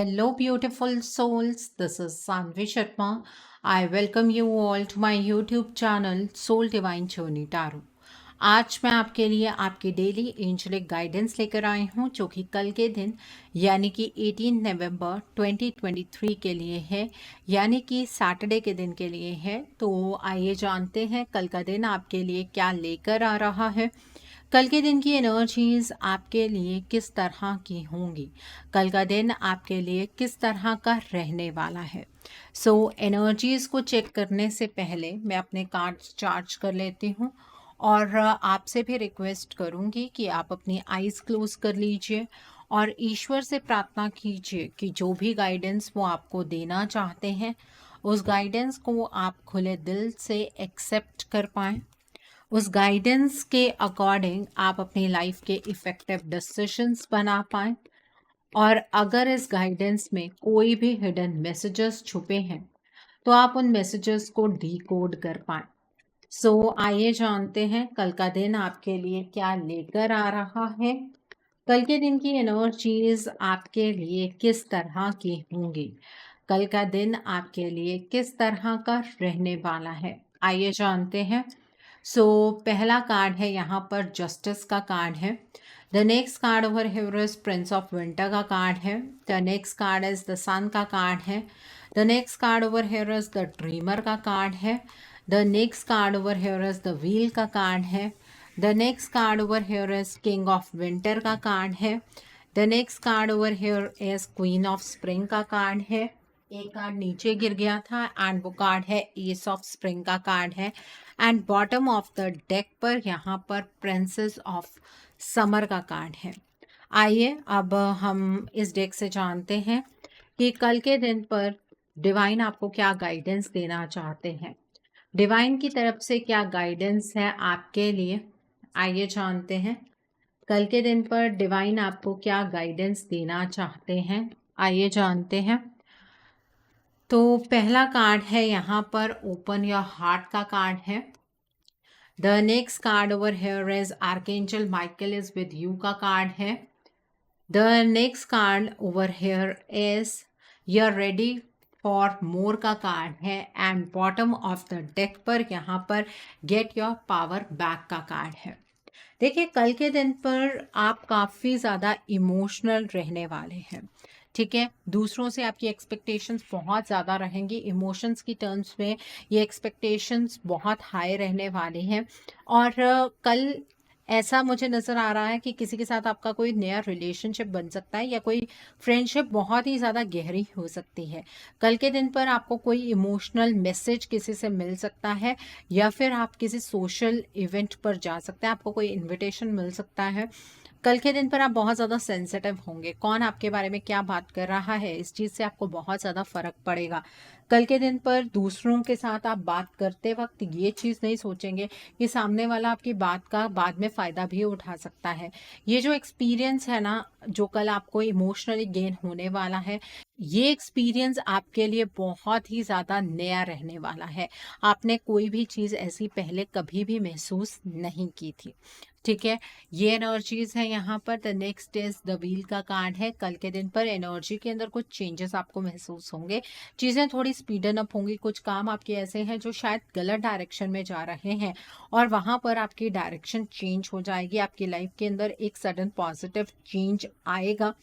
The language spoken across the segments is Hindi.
Hello, beautiful souls. This is Sanvi Sharma. I welcome you all to my YouTube channel Soul Divine Journey Tarot. आज मैं आपके लिए आपकी डेली एंजलिक गाइडेंस लेकर आई हूँ जो कि कल के दिन यानी कि 18 नवंबर 2023 के लिए है, यानी कि सैटरडे के दिन के लिए है। तो आइए जानते हैं कल का दिन आपके लिए क्या लेकर आ रहा है। कल के दिन की एनर्जीज आपके लिए किस तरह की होंगी, कल का दिन आपके लिए किस तरह का रहने वाला है। एनर्जीज को चेक करने से पहले मैं अपने कार्ड्स चार्ज कर लेती हूँ और आपसे भी रिक्वेस्ट करूँगी कि आप अपनी आईज क्लोज कर लीजिए और ईश्वर से प्रार्थना कीजिए कि जो भी गाइडेंस वो आपको देना चाहते हैं उस गाइडेंस को आप खुले दिल से एक्सेप्ट कर पाएँ। उस गाइडेंस के अकॉर्डिंग आप अपनी लाइफ के इफ़ेक्टिव डिसीजंस बना पाएँ और अगर इस गाइडेंस में कोई भी हिडन मैसेजेस छुपे हैं तो आप उन मैसेजेस को डीकोड कर पाएँ। आइए जानते हैं कल का दिन आपके लिए क्या लेकर आ रहा है। कल के दिन की एनर्जीज आपके लिए किस तरह की होंगी, कल का दिन आपके लिए किस तरह का रहने वाला है, आइए जानते हैं। पहला कार्ड है यहाँ पर जस्टिस का कार्ड है। The next card over here is prince of winter का कार्ड है। The next card is the sun का कार्ड है। The next card over here is the dreamer का कार्ड है। The next card over here is the wheel का कार्ड है। The next card over here is king of winter का कार्ड है। The next card over here is queen of spring का कार्ड है। एक कार्ड नीचे गिर गया था एंड वो कार्ड है एस ऑफ स्प्रिंग का कार्ड है। And bottom of the deck पर यहाँ पर प्रिंसेस ऑफ समर का कार्ड है। आइए अब हम इस डेक से जानते हैं कि कल के दिन पर डिवाइन आपको क्या गाइडेंस देना चाहते हैं, डिवाइन की तरफ से क्या गाइडेंस है आपके लिए। आइए जानते हैं कल के दिन पर डिवाइन आपको क्या गाइडेंस देना चाहते हैं, आइए जानते हैं। तो पहला कार्ड है यहाँ पर ओपन योर हार्ट का कार्ड है। The next card over here is archangel Michael is with you का कार्ड है। The next card over here is you are ready for more का कार्ड है। And bottom of the deck पर यहाँ पर गेट योर पावर बैक का कार्ड है। देखिए कल के दिन पर आप काफ़ी ज़्यादा इमोशनल रहने वाले हैं, ठीक है। दूसरों से आपकी एक्सपेक्टेशंस बहुत ज़्यादा रहेंगी, इमोशंस की टर्म्स में ये एक्सपेक्टेशंस बहुत हाई रहने वाली हैं। और कल ऐसा मुझे नज़र आ रहा है कि किसी के साथ आपका कोई नया रिलेशनशिप बन सकता है या कोई फ्रेंडशिप बहुत ही ज़्यादा गहरी हो सकती है। कल के दिन पर आपको कोई इमोशनल मैसेज किसी से मिल सकता है या फिर आप किसी सोशल इवेंट पर जा सकते हैं, आपको कोई इनविटेशन मिल सकता है। कल के दिन पर आप बहुत ज़्यादा सेंसिटिव होंगे, कौन आपके बारे में क्या बात कर रहा है इस चीज़ से आपको बहुत ज़्यादा फ़र्क पड़ेगा। कल के दिन पर दूसरों के साथ आप बात करते वक्त ये चीज़ नहीं सोचेंगे कि सामने वाला आपकी बात का बाद में फ़ायदा भी उठा सकता है। ये जो एक्सपीरियंस है ना, जो कल आपको इमोशनली गेन होने वाला है, ये एक्सपीरियंस आपके लिए बहुत ही ज़्यादा नया रहने वाला है। आपने कोई भी चीज़ ऐसी पहले कभी भी महसूस नहीं की थी, ठीक है। ये एनर्जीज है यहाँ पर। The next is the wheel का कार्ड है। कल के दिन पर एनर्जी के अंदर कुछ चेंजेस आपको महसूस होंगे, चीज़ें थोड़ी स्पीडन अप होंगी, कुछ काम आपके ऐसे हैं जो शायद गलत डायरेक्शन में जा रहे हैं और वहाँ पर आपकी डायरेक्शन चेंज हो जाएगी। आपकी लाइफ के अंदर एक सडन पॉजिटिव चेंज आएगा।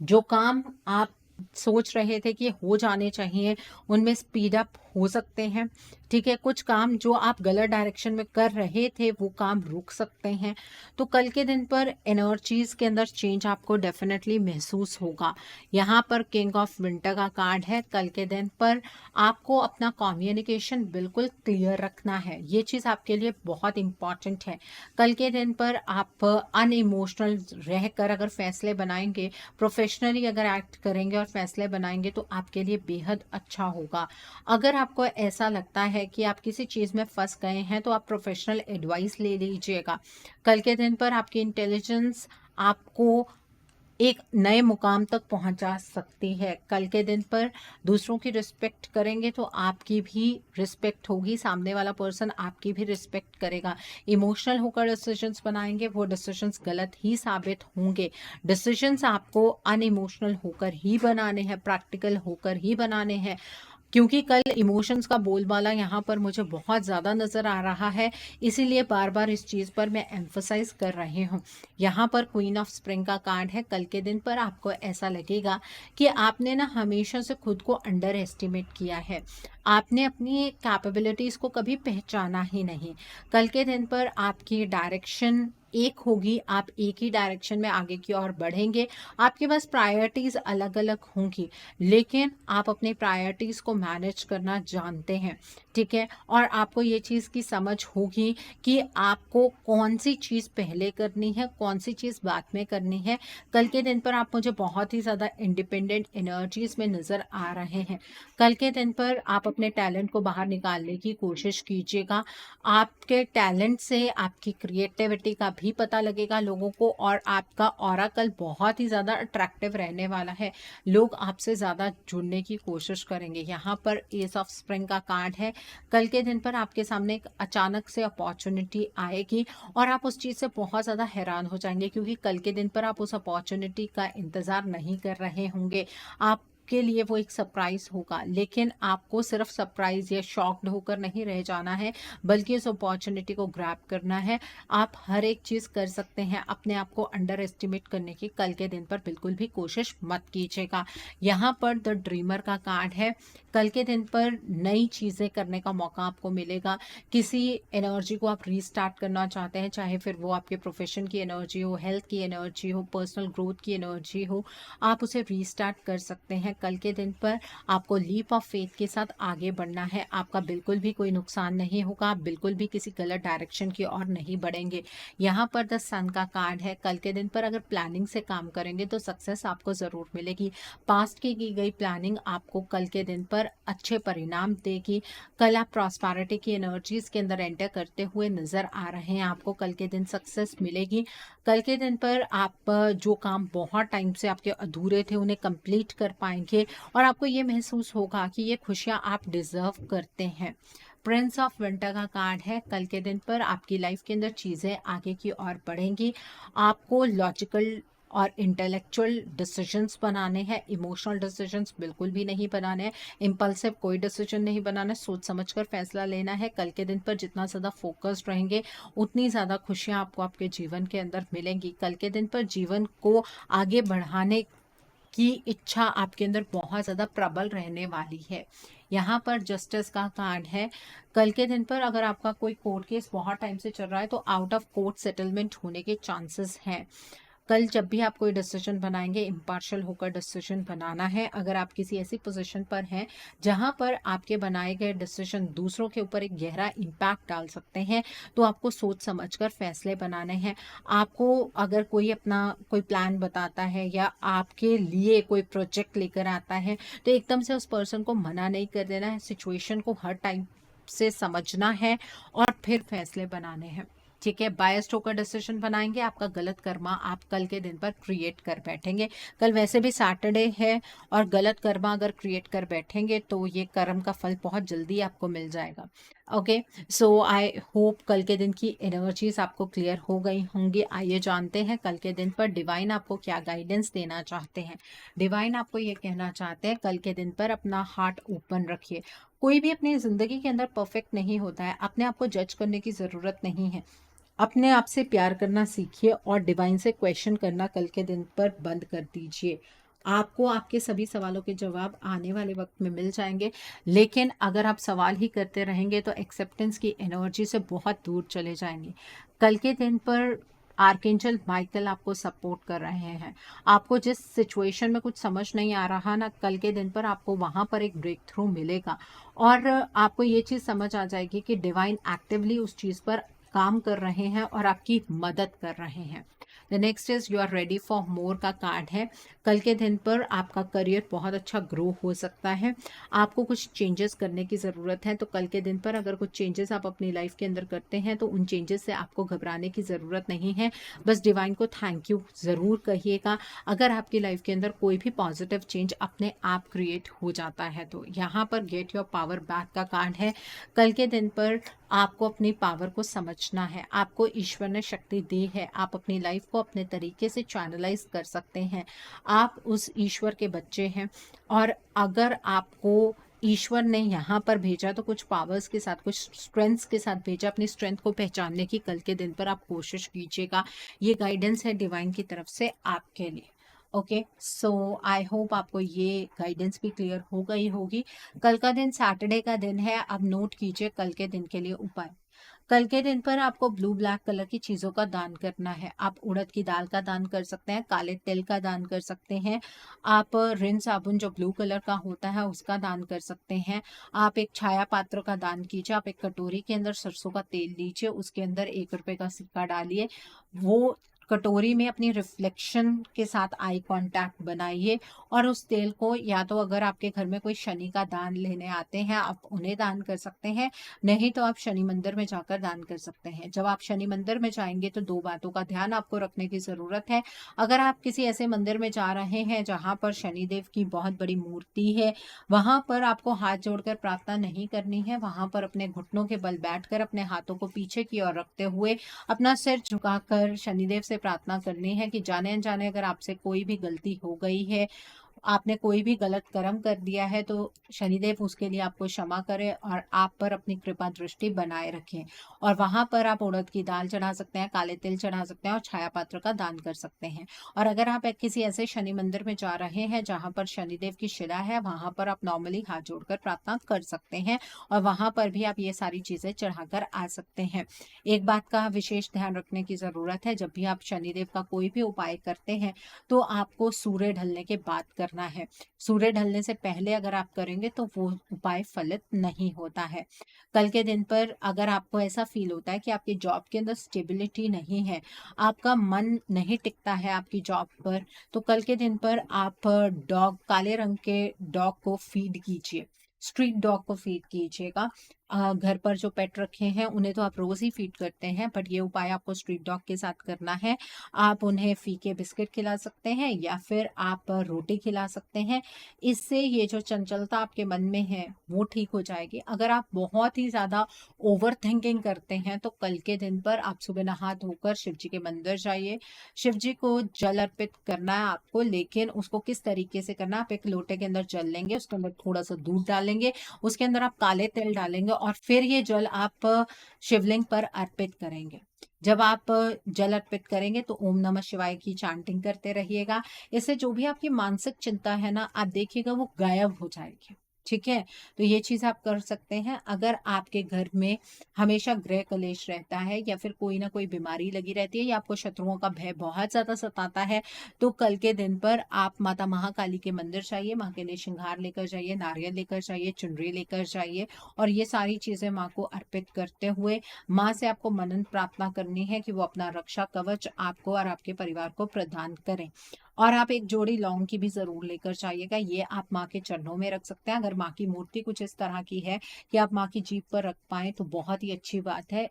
जो काम आप सोच रहे थे कि हो जाने चाहिए उनमें स्पीड अप हो सकते हैं, ठीक है। कुछ काम जो आप गलत डायरेक्शन में कर रहे थे वो काम रुक सकते हैं। तो कल के दिन पर एनर्जीज के अंदर चेंज आपको डेफिनेटली महसूस होगा। यहाँ पर किंग ऑफ विंटर का कार्ड है। कल के दिन पर आपको अपना कम्युनिकेशन बिल्कुल क्लियर रखना है, ये चीज़ आपके लिए बहुत इंपॉर्टेंट है। कल के दिन पर आप अनइमोशनल रहकर अगर फैसले बनाएंगे, प्रोफेशनली अगर एक्ट करेंगे और फैसले बनाएंगे तो आपके लिए बेहद अच्छा होगा। अगर आपको ऐसा लगता है कि आप किसी चीज़ में फंस गए हैं तो आप प्रोफेशनल एडवाइस ले लीजिएगा। कल के दिन पर आपकी इंटेलिजेंस आपको एक नए मुकाम तक पहुंचा सकती है। कल के दिन पर दूसरों की रिस्पेक्ट करेंगे तो आपकी भी रिस्पेक्ट होगी, सामने वाला पर्सन आपकी भी रिस्पेक्ट करेगा। इमोशनल होकर डिसीजंस बनाएंगे, वो डिसीजंस गलत ही साबित होंगे। डिसीजंस आपको अनइमोशनल होकर ही बनाने हैं, प्रैक्टिकल होकर ही बनाने हैं, क्योंकि कल इमोशंस का बोलबाला यहाँ पर मुझे बहुत ज़्यादा नज़र आ रहा है, इसीलिए बार बार इस चीज़ पर मैं एम्फसाइज कर रही हूँ। यहाँ पर क्वीन ऑफ स्प्रिंग का कार्ड है। कल के दिन पर आपको ऐसा लगेगा कि आपने ना हमेशा से खुद को अंडर एस्टिमेट किया है, आपने अपनी कैपेबिलिटीज़ को कभी पहचाना ही नहीं। कल के दिन पर आपकी डायरेक्शन एक होगी, आप एक ही डायरेक्शन में आगे की ओर बढ़ेंगे। आपके पास प्रायोरिटीज़ अलग अलग होंगी, लेकिन आप अपने प्रायोरिटीज़ को मैनेज करना जानते हैं, ठीक है। और आपको ये चीज़ की समझ होगी कि आपको कौन सी चीज़ पहले करनी है, कौन सी चीज़ बाद में करनी है। कल के दिन पर आप मुझे बहुत ही ज़्यादा इंडिपेंडेंट एनर्जीज में नज़र आ रहे हैं। कल के दिन पर आप अपने टैलेंट को बाहर निकालने की कोशिश कीजिएगा। आपके टैलेंट से आपकी क्रिएटिविटी का भी पता लगेगा लोगों को, और आपका ऑरा कल बहुत ही ज़्यादा अट्रैक्टिव रहने वाला है। लोग आपसे ज़्यादा जुड़ने की कोशिश करेंगे। यहाँ पर एस ऑफ स्प्रिंग का कार्ड है। कल के दिन पर आपके सामने एक अचानक से अपॉर्चुनिटी आएगी और आप उस चीज़ से बहुत ज़्यादा हैरान हो जाएंगे, क्योंकि कल के दिन पर आप उस अपॉर्चुनिटी का इंतज़ार नहीं कर रहे होंगे। आप के लिए वो एक सरप्राइज होगा, लेकिन आपको सिर्फ सरप्राइज या शॉक्ड होकर नहीं रह जाना है, बल्कि उस अपॉर्चुनिटी को ग्रैब करना है। आप हर एक चीज़ कर सकते हैं, अपने आप को अंडर एस्टिमेट करने की कल के दिन पर बिल्कुल भी कोशिश मत कीजिएगा। यहाँ पर द ड्रीमर का कार्ड है। कल के दिन पर नई चीज़ें करने का मौका आपको मिलेगा। किसी एनर्जी को आप रीस्टार्ट करना चाहते हैं, चाहे फिर वो आपके प्रोफेशन की एनर्जी हो, हेल्थ की एनर्जी हो, पर्सनल ग्रोथ की एनर्जी हो, आप उसे रीस्टार्ट कर सकते हैं। कल के दिन पर आपको लीप ऑफ फेथ के साथ आगे बढ़ना है। आपका बिल्कुल भी कोई नुकसान नहीं होगा, आप बिल्कुल भी किसी गलत डायरेक्शन की ओर नहीं बढ़ेंगे। यहाँ पर द सन का कार्ड है। कल के दिन पर अगर प्लानिंग से काम करेंगे तो सक्सेस आपको ज़रूर मिलेगी। पास्ट की गई प्लानिंग आपको कल के दिन पर अच्छे परिणाम देगी। कल आप प्रॉस्पेरिटी की एनर्जीज के अंदर एंटर करते हुए नजर आ रहे हैं, आपको कल के दिन सक्सेस मिलेगी। कल के दिन पर आप जो काम बहुत टाइम से आपके अधूरे थे उन्हें कंप्लीट कर पाएंगे, और आपको ये महसूस होगा कि ये खुशियाँ आप डिजर्व करते हैं। प्रिंस ऑफ विंटर का कार्ड है। कल के दिन पर आपकी लाइफ के अंदर चीज़ें आगे की ओर बढ़ेंगी। आपको लॉजिकल और इंटेलेक्चुअल डिसीजंस बनाने हैं, इमोशनल डिसीजंस बिल्कुल भी नहीं बनाने हैं। इम्पल्सिव कोई डिसीजन नहीं बनाना है, सोच समझकर फैसला लेना है। कल के दिन पर जितना ज़्यादा फोकस्ड रहेंगे उतनी ज़्यादा खुशियाँ आपको आपके जीवन के अंदर मिलेंगी। कल के दिन पर जीवन को आगे बढ़ाने की इच्छा आपके अंदर बहुत ज़्यादा प्रबल रहने वाली है। यहाँ पर जस्टिस का कार्ड है। कल के दिन पर अगर आपका कोई कोर्ट केस बहुत टाइम से चल रहा है तो आउट ऑफ कोर्ट सेटलमेंट होने के चांसेस हैं। कल जब भी आप कोई डिसीजन बनाएंगे, इम्पार्शियल होकर डिसीजन बनाना है। अगर आप किसी ऐसी पोजीशन पर हैं जहां पर आपके बनाए गए डिसीजन दूसरों के ऊपर एक गहरा इम्पैक्ट डाल सकते हैं, तो आपको सोच समझकर फैसले बनाने हैं। आपको अगर कोई अपना कोई प्लान बताता है या आपके लिए कोई प्रोजेक्ट लेकर आता है, तो एकदम से उस पर्सन को मना नहीं कर देना है। सिचुएशन को हर टाइम से समझना है और फिर फैसले बनाने हैं, ठीक है। बायस्ड होकर डिसीजन बनाएंगे, आपका गलत कर्मा आप कल के दिन पर क्रिएट कर बैठेंगे। कल वैसे भी सैटरडे है, और गलत कर्मा अगर क्रिएट कर बैठेंगे तो ये कर्म का फल बहुत जल्दी आपको मिल जाएगा। ओके, सो आई होप कल के दिन की एनर्जीज आपको क्लियर हो गई होंगी। आइए जानते हैं कल के दिन पर डिवाइन आपको क्या गाइडेंस देना चाहते हैं। डिवाइन आपको ये कहना चाहते हैं कल के दिन पर अपना हार्ट ओपन रखिए। कोई भी अपनी ज़िंदगी के अंदर परफेक्ट नहीं होता है, अपने आप को जज करने की ज़रूरत नहीं है। अपने आप से प्यार करना सीखिए और डिवाइन से क्वेश्चन करना कल के दिन पर बंद कर दीजिए। आपको आपके सभी सवालों के जवाब आने वाले वक्त में मिल जाएंगे, लेकिन अगर आप सवाल ही करते रहेंगे तो एक्सेप्टेंस की एनर्जी से बहुत दूर चले जाएंगे। कल के दिन पर आर्कएंजल माइकल आपको सपोर्ट कर रहे हैं। आपको जिस सिचुएशन में कुछ समझ नहीं आ रहा ना, कल के दिन पर आपको वहाँ पर एक ब्रेक थ्रू मिलेगा, और आपको ये चीज़ समझ आ जाएगी कि डिवाइन एक्टिवली उस चीज़ पर काम कर रहे हैं और आपकी मदद कर रहे हैं। The next is you are ready for more का कार्ड है। कल के दिन पर आपका करियर बहुत अच्छा ग्रो हो सकता है। आपको कुछ चेंजेस करने की ज़रूरत है, तो कल के दिन पर अगर कुछ चेंजेस आप अपनी लाइफ के अंदर करते हैं तो उन चेंजेस से आपको घबराने की ज़रूरत नहीं है। बस डिवाइन को थैंक यू ज़रूर कहिएगा अगर आपकी लाइफ के अंदर कोई भी पॉजिटिव चेंज अपने आप क्रिएट हो जाता है। तो यहाँ पर गेट योर पावर बैक का कार्ड है। कल के दिन पर आपको अपनी पावर को समझना है, आपको ईश्वर ने शक्ति दी है, आप अपनी लाइफ को अपने तरीके से चैनलाइज कर सकते हैं। आप उस ईश्वर के बच्चे हैं और अगर आपको ईश्वर ने यहाँ पर भेजा तो कुछ पावर्स के साथ, कुछ स्ट्रेंथ्स के साथ भेजा। अपनी स्ट्रेंथ को पहचानने की कल के दिन पर आप कोशिश कीजिएगा। ये गाइडेंस है डिवाइन की तरफ से आपके लिए। ओके, सो आई होप आपको ये गाइडेंस भी क्लियर हो गई होगी। कल का दिन सैटरडे का दिन है। अब नोट कीजिए कल के दिन के लिए उपाय। कल के दिन पर आपको ब्लू ब्लैक कलर की चीज़ों का दान करना है। आप उड़द की दाल का दान कर सकते हैं, काले तिल का दान कर सकते हैं, आप रिन साबुन जो ब्लू कलर का होता है उसका दान कर सकते हैं। आप एक छाया पात्र का दान कीजिए। आप एक कटोरी के अंदर सरसों का तेल लीजिए, उसके अंदर 1 रुपए का सिक्का डालिए, वो कटोरी में अपनी रिफ्लेक्शन के साथ आई कांटेक्ट बनाइए और उस तेल को, या तो अगर आपके घर में कोई शनि का दान लेने आते हैं आप उन्हें दान कर सकते हैं, नहीं तो आप शनि मंदिर में जाकर दान कर सकते हैं। जब आप शनि मंदिर में जाएंगे तो 2 बातों का ध्यान आपको रखने की ज़रूरत है। अगर आप किसी ऐसे मंदिर में जा रहे हैं जहाँ पर शनिदेव की बहुत बड़ी मूर्ति है, वहाँ पर आपको हाथ जोड़कर प्रार्थना नहीं करनी है। वहाँ पर अपने घुटनों के बल बैठकर अपने हाथों को पीछे की ओर रखते हुए अपना सिर झुकाकर शनिदेव से प्रार्थना करनी है कि जाने अनजाने अगर आपसे कोई भी गलती हो गई है, आपने कोई भी गलत कर्म कर दिया है, तो शनिदेव उसके लिए आपको क्षमा करे और आप पर अपनी कृपा दृष्टि बनाए रखें। और वहां पर आप उड़द की दाल चढ़ा सकते हैं, काले तिल चढ़ा सकते हैं और छाया पात्र का दान कर सकते हैं। और अगर आप किसी ऐसे शनि मंदिर में जा रहे हैं जहां पर शनिदेव की शिला है, वहां पर आप नॉर्मली हाथ जोड़कर प्रार्थना कर सकते हैं और वहां पर भी आप ये सारी चीजें चढ़ाकर आ सकते हैं। एक बात का विशेष ध्यान रखने की जरूरत है, जब भी आप शनिदेव का कोई भी उपाय करते हैं तो आपको सूर्य ढलने के बाद करना है। सूर्य ढलने से पहले अगर आप करेंगे तो वो उपाय फलित नहीं होता है। कल के दिन पर अगर आपको ऐसा फील होता है कि आपकी जॉब के अंदर स्टेबिलिटी नहीं है, आपका मन नहीं टिकता है आपकी जॉब पर, तो कल के दिन पर आप डॉग, काले रंग के डॉग को फीड कीजिए। स्ट्रीट डॉग को फीड कीजिएगा। घर पर जो पेट रखे हैं उन्हें तो आप रोज ही फीड करते हैं, बट ये उपाय आपको स्ट्रीट डॉग के साथ करना है। आप उन्हें फीके बिस्किट खिला सकते हैं या फिर आप रोटी खिला सकते हैं। इससे ये जो चंचलता आपके मन में है वो ठीक हो जाएगी। अगर आप बहुत ही ज़्यादा ओवर थिंकिंग करते हैं तो कल के दिन पर आप सुबह नहा धोकर शिव जी के मंदिर जाइए। शिव जी को जल अर्पित करना है आपको, लेकिन उसको किस तरीके से करना है, आप एक लोटे के अंदर जल लेंगे, उसके अंदर थोड़ा सा दूध डालेंगे, उसके अंदर आप काले तिल डालेंगे और फिर ये जल आप शिवलिंग पर अर्पित करेंगे। जब आप जल अर्पित करेंगे तो ओम नमः शिवाय की चैंटिंग करते रहिएगा। इससे जो भी आपकी मानसिक चिंता है ना, आप देखिएगा वो गायब हो जाएगी। ठीक है, तो ये चीज आप कर सकते हैं। अगर आपके घर में हमेशा गृह कलेश रहता है या फिर कोई ना कोई बीमारी लगी रहती है या आपको शत्रुओं का भय बहुत ज्यादा सताता है, तो कल के दिन पर आप माता महाकाली के मंदिर जाइए, माँ के लिए श्रृंगार लेकर जाइए, नारियल लेकर जाइए, चुनरी लेकर जाइए और ये सारी चीजें माँ को अर्पित करते हुए माँ से आपको मनन प्रार्थना करनी है कि वो अपना रक्षा कवच आपको और आपके परिवार को प्रदान करें। और आप एक जोड़ी लौंग की भी जरूर लेकर जाइएगा, ये आप माँ के चरणों में रख सकते हैं। अगर माँ की मूर्ति कुछ इस तरह की है कि आप माँ की जीभ पर रख पाए तो बहुत ही अच्छी बात है।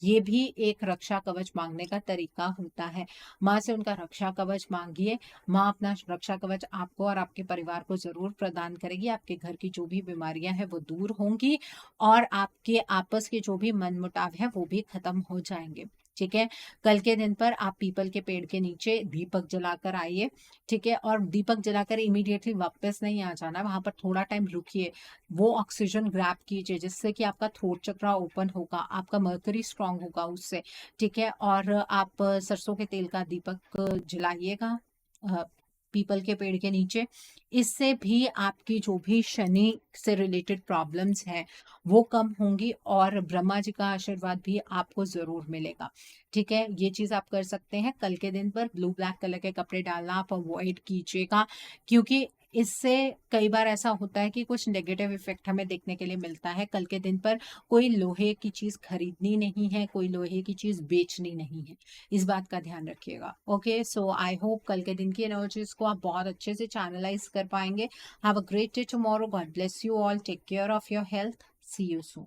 ये भी एक रक्षा कवच मांगने का तरीका होता है। माँ से उनका रक्षा कवच मांगिए, माँ अपना रक्षा कवच आपको और आपके परिवार को जरूर प्रदान करेगी। आपके घर की जो भी बीमारियां हैं वो दूर होंगी और आपके आपस के जो भी मनमुटाव है वो भी खत्म हो जाएंगे। ठीक है, कल के दिन पर आप पीपल के पेड़ के नीचे दीपक जलाकर आइए। ठीक है, और दीपक जलाकर इमीडिएटली वापस नहीं आ जाना, वहां पर थोड़ा टाइम रुकिए, वो ऑक्सीजन ग्रैब कीजिए जिससे कि आपका थ्रोट चक्रा ओपन होगा, आपका मर्करी स्ट्रांग होगा उससे। ठीक है, और आप सरसों के तेल का दीपक जलाइएगा पीपल के पेड़ के नीचे। इससे भी आपकी जो भी शनि से रिलेटेड प्रॉब्लम्स हैं वो कम होंगी और ब्रह्मा जी का आशीर्वाद भी आपको जरूर मिलेगा। ठीक है, ये चीज आप कर सकते हैं। कल के दिन पर ब्लू ब्लैक कलर के कपड़े डालना आप अवॉइड कीजिएगा, क्योंकि इससे कई बार ऐसा होता है कि कुछ नेगेटिव इफ़ेक्ट हमें देखने के लिए मिलता है। कल के दिन पर कोई लोहे की चीज़ खरीदनी नहीं है, कोई लोहे की चीज़ बेचनी नहीं है। इस बात का ध्यान रखिएगा। ओके, सो आई होप कल के दिन की एनर्जीज़ को आप बहुत अच्छे से चैनलाइज़ कर पाएँगे। Have a great day tomorrow. God bless you all. Take care of your health. See you soon.